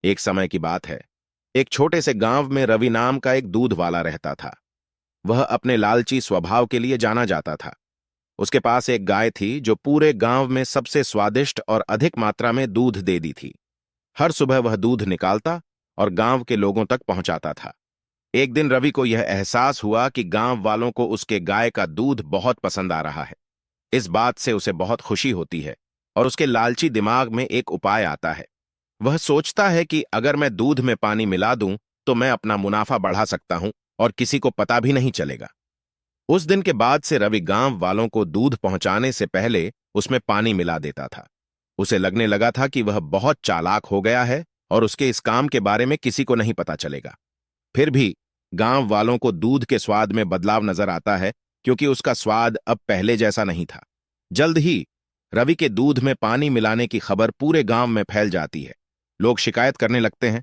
एक समय की बात है। एक छोटे से गांव में रवि नाम का एक दूध वाला रहता था। वह अपने लालची स्वभाव के लिए जाना जाता था। उसके पास एक गाय थी जो पूरे गांव में सबसे स्वादिष्ट और अधिक मात्रा में दूध दे दी थी। हर सुबह वह दूध निकालता और गांव के लोगों तक पहुंचाता था। एक दिन रवि को यह एहसास हुआ कि गांव वालों को उसके गाय का दूध बहुत पसंद आ रहा है। इस बात से उसे बहुत खुशी होती है और उसके लालची दिमाग में एक उपाय आता है। वह सोचता है कि अगर मैं दूध में पानी मिला दूं तो मैं अपना मुनाफा बढ़ा सकता हूं और किसी को पता भी नहीं चलेगा। उस दिन के बाद से रवि गांव वालों को दूध पहुंचाने से पहले उसमें पानी मिला देता था। उसे लगने लगा था कि वह बहुत चालाक हो गया है और उसके इस काम के बारे में किसी को नहीं पता चलेगा। फिर भी गांव वालों को दूध के स्वाद में बदलाव नजर आता है, क्योंकि उसका स्वाद अब पहले जैसा नहीं था। जल्द ही रवि के दूध में पानी मिलाने की खबर पूरे गांव में फैल जाती है। लोग शिकायत करने लगते हैं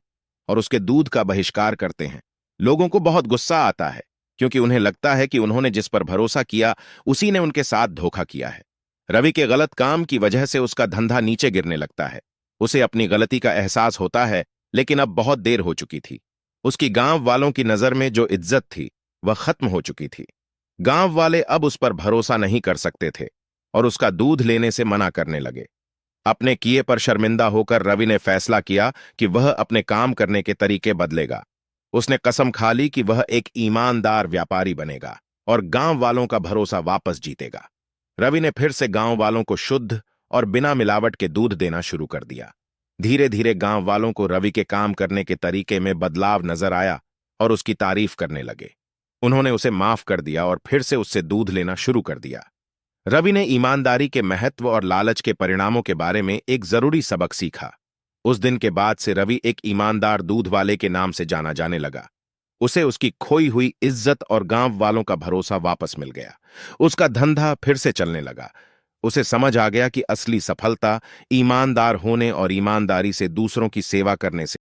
और उसके दूध का बहिष्कार करते हैं। लोगों को बहुत गुस्सा आता है, क्योंकि उन्हें लगता है कि उन्होंने जिस पर भरोसा किया उसी ने उनके साथ धोखा किया है। रवि के गलत काम की वजह से उसका धंधा नीचे गिरने लगता है। उसे अपनी गलती का एहसास होता है, लेकिन अब बहुत देर हो चुकी थी। उसकी गांव वालों की नजर में जो इज्जत थी वह खत्म हो चुकी थी। गांव वाले अब उस पर भरोसा नहीं कर सकते थे और उसका दूध लेने से मना करने लगे। अपने किए पर शर्मिंदा होकर रवि ने फैसला किया कि वह अपने काम करने के तरीके बदलेगा। उसने कसम खा ली कि वह एक ईमानदार व्यापारी बनेगा और गांव वालों का भरोसा वापस जीतेगा। रवि ने फिर से गांव वालों को शुद्ध और बिना मिलावट के दूध देना शुरू कर दिया। धीरे धीरे गांव वालों को रवि के काम करने के तरीके में बदलाव नजर आया और उसकी तारीफ करने लगे। उन्होंने उसे माफ कर दिया और फिर से उससे दूध लेना शुरू कर दिया। रवि ने ईमानदारी के महत्व और लालच के परिणामों के बारे में एक जरूरी सबक सीखा। उस दिन के बाद से रवि एक ईमानदार दूध वाले के नाम से जाना जाने लगा। उसे उसकी खोई हुई इज्जत और गांव वालों का भरोसा वापस मिल गया। उसका धंधा फिर से चलने लगा। उसे समझ आ गया कि असली सफलता ईमानदार होने और ईमानदारी से दूसरों की सेवा करने से